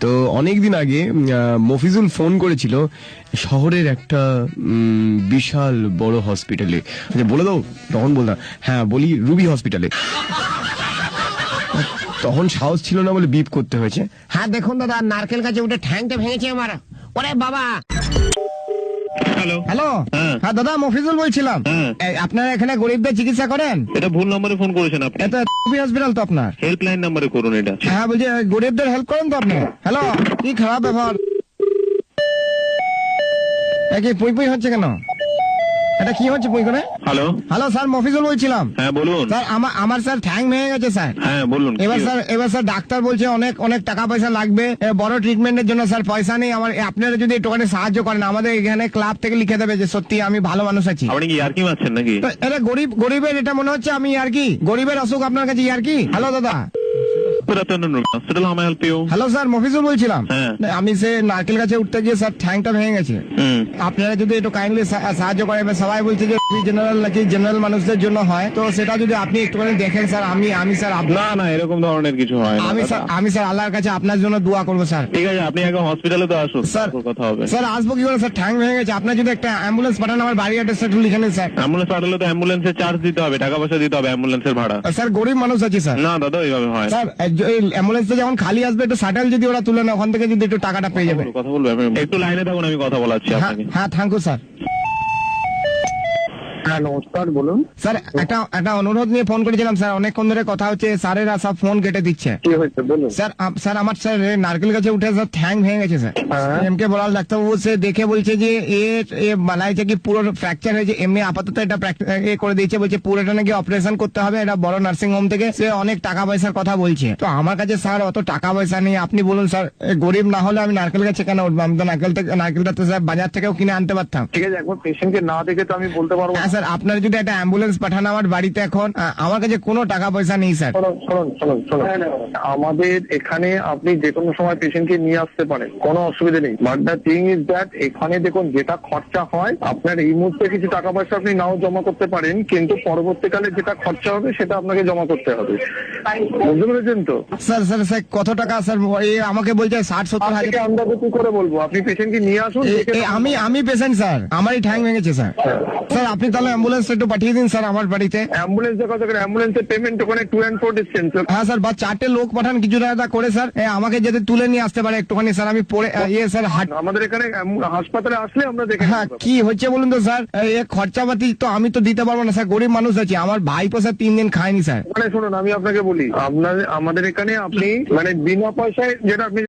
তো অনেকদিন আগে মফিজুল ফোন করেছিল শহরের একটা বিশাল বড় হসপিটালে। বলে দাও, তখন বললাম হ্যাঁ বলি রুবি হসপিটালে। তখন সাহস ছিল না বলে বিপ করতে হয়েছে। হ্যাঁ দেখুন দাদা, নারকেল গাছে উঠে ঠ্যাংটা ভেঙেছে আমার। ওরে বাবা। হ্যালো হ্যালো, হ্যাঁ দাদা মফিজুল বলছিলাম। আপনারা এখানে গরিবদের চিকিৎসা করেন? এটা ভুল নম্বরে ফোন করেছেন আপনি। এটা রুবি হসপিটাল তো আপনার? হেল্পলাইন নম্বরে করুন এটা। হ্যাঁ বলছি গরিবদের হেল্প করেন তো আপনি? হ্যালো, কি খারাপ ব্যাপার, কি পুই পুই হচ্ছে কেন? এটা কি হচ্ছে পুই করে? হ্যালো হ্যালো স্যার, মফিজুল বলছিলাম। হ্যাঁ বলুন। স্যার আমার স্যার ঠ্যাং ভেঙে গেছে স্যার। হ্যাঁ বলুন। এবার স্যার ডাক্তার বলছে অনেক টাকা পয়সা লাগবে বড় ট্রিটমেন্টের জন্য। স্যার পয়সা নেই আমার, আপনারা যদি একটুখানি সাহায্য করেন। আমাদের এখানে ক্লাব থেকে লিখে দেবে যে সত্যি আমি ভালো মানুষ আছি। আপনি কি ইয়ার্কি মারছেন নাকি? তো এটা গরিবের এটা মনে হচ্ছে আমি আর কি গরিবের অসুখ আপনার কাছে আর কি। হ্যালো দাদা। Hospital how may help you? Hello sir, Mofizul বলছিলাম। হ্যাঁ। আমি সে নারকেল গাছে উঠতে গিয়ে স্যার ঠ্যাংটা ভেঙে গেছে। আপনারা যদি একটু কাইন্ডলি সাহায্য করেন। সবাই বলছে যে জেনারেল নাকি জেনারেল মানুষদের জন্য হয়, তো সেটা যদি আপনি একটুখানি দেখেন স্যার। আমি স্যার না এরকম ধরনের কিছু হয় না। আমি স্যার আল্লাহর কাছে আপনার জন্য দোয়া করবো স্যার। ঠিক আছে, আপনি আগে হসপিটালে তো আসুন, স্যার তারপর কথা হবে। স্যার আসবো কি করে স্যার? ঠ্যাং ভেঙে গেছে। আপনার যদি একটা অ্যাম্বুলেন্স পাঠান আমার বাড়ি অ্যাড্রেস একটু লিখে নিন স্যার। অ্যাম্বুলেন্স পাঠালে তো অ্যাম্বুলেন্সের চার্জ দিতে হবে, টাকা পয়সা দিতে হবে অ্যাম্বুলেন্সের ভাড়া। স্যার গরিব মানুষ আছে স্যার। না দাদা এইভাবে হয় না। স্যার অ্যাম্বুলেন্সটা যখন খালি আসবে একটু শাটেল যদি ওরা তুলে না ওখান থেকে যদি একটু টাকাটা পেয়ে যাবে। কথা বলবো একটু লাইনে থাকুন, আমি কথা বলাচ্ছি আপনাকে। হ্যাঁ থ্যাংক ইউ স্যার। হ্যাঁ নমস্কার, বলুন। স্যার একটা অনুরোধ নিয়ে ফোন করেছিলাম স্যার। অনেকক্ষণ ধরে কথা হচ্ছে, স্যারেরা সব ফোন কেটে দিচ্ছে। কি হয়েছে বলুন। স্যার আমার স্যার নারকেল গাছে উঠে স্যার ঠ্যাং ভেঙে গেছে স্যার। হ্যাঁ। এমকে বলাল ডাক্তারবাবু সে দেখে বলছে যে এ বানাইছে কি পুরো ফ্র্যাকচার হয়েছে। এমনি আপাতত এটা করে দিয়েছে, বলছে পুরোটা নাকি অপারেশন করতে হবে। এটা বড় নার্সিং হোম থেকে সে অনেক টাকা পয়সার কথা বলছে। তো আমার কাছে স্যার অত টাকা পয়সা নেই। আপনি বলুন স্যার, গরিব না হলে আমি নারকেল গাছে কেন উঠবো? আমি তো নারকেলটা তো স্যার বাজার থেকেও কিনে আনতে পারতাম। ঠিক আছে, একবার পেশেন্টকে না দেখে তো আমি বলতে পারবো না। হ্যাঁ স্যার, আপনার যদি একটা অ্যাম্বুলেন্স পাঠান আমার বাড়িতে। এখন আমার কাছে কোনো টাকা পয়সা নেই স্যার। শুনুন, আমাদের এখানে আপনি যে কোনো সময় পেশেন্টকে নিয়ে আসতে পারেন, কোনো অসুবিধা নেই। But the thing is that এখানে দেখুন যেটা খরচা হয়, আপনার এই মুহূর্তে কিছু টাকা পয়সা আপনি নাও জমা করতে পারেন, কিন্তু পরবর্তীকালে যেটা খরচা হবে সেটা আপনাকে জমা করতে হবে। বুঝতে পেরেছেন তো? স্যার কত টাকা স্যার? আমাকে বলছে 60-70 হাজার। আপনাকে আন্দাজে কি করে বলবো? আপনি পেশেন্টকে নিয়ে আসুন। আমি পেশেন্ট স্যার, আমারই ঠ্যাং ভেঙেছে স্যার। স্যার আপনি তাহলে অ্যাম্বুলেন্স একটু পাঠিয়ে দিন স্যার আমার বাড়িতে। অ্যাম্বুলেন্সের কথা করে অ্যাম্বুলেন্সের পেমেন্ট ওখানে 2 and 4 ডিস্টেন্স। হ্যাঁ স্যার, বা 4টে লোক পাঠান কিছু টাকা করে স্যার। আমাকে যাতে তুলে নিয়ে আসতে পারে একটুখানি স্যার। আমি পড়ে স্যার আমাদের এখানে হাসপাতালে আসলে আমরা দেখে হ্যাঁ কি হচ্ছে বলুন তো স্যার? খরচাপাতি তো আমি তো দিতে পারবো না স্যার, গরিব মানুষ আছি। আমার ভাইপো স্যার 3 দিন খায়নি স্যার। মানে শুনুন, আমি আপনাকে বলি, আমাদের এখানে আপনি মানে বিনা পয়সায় যেটা আপনি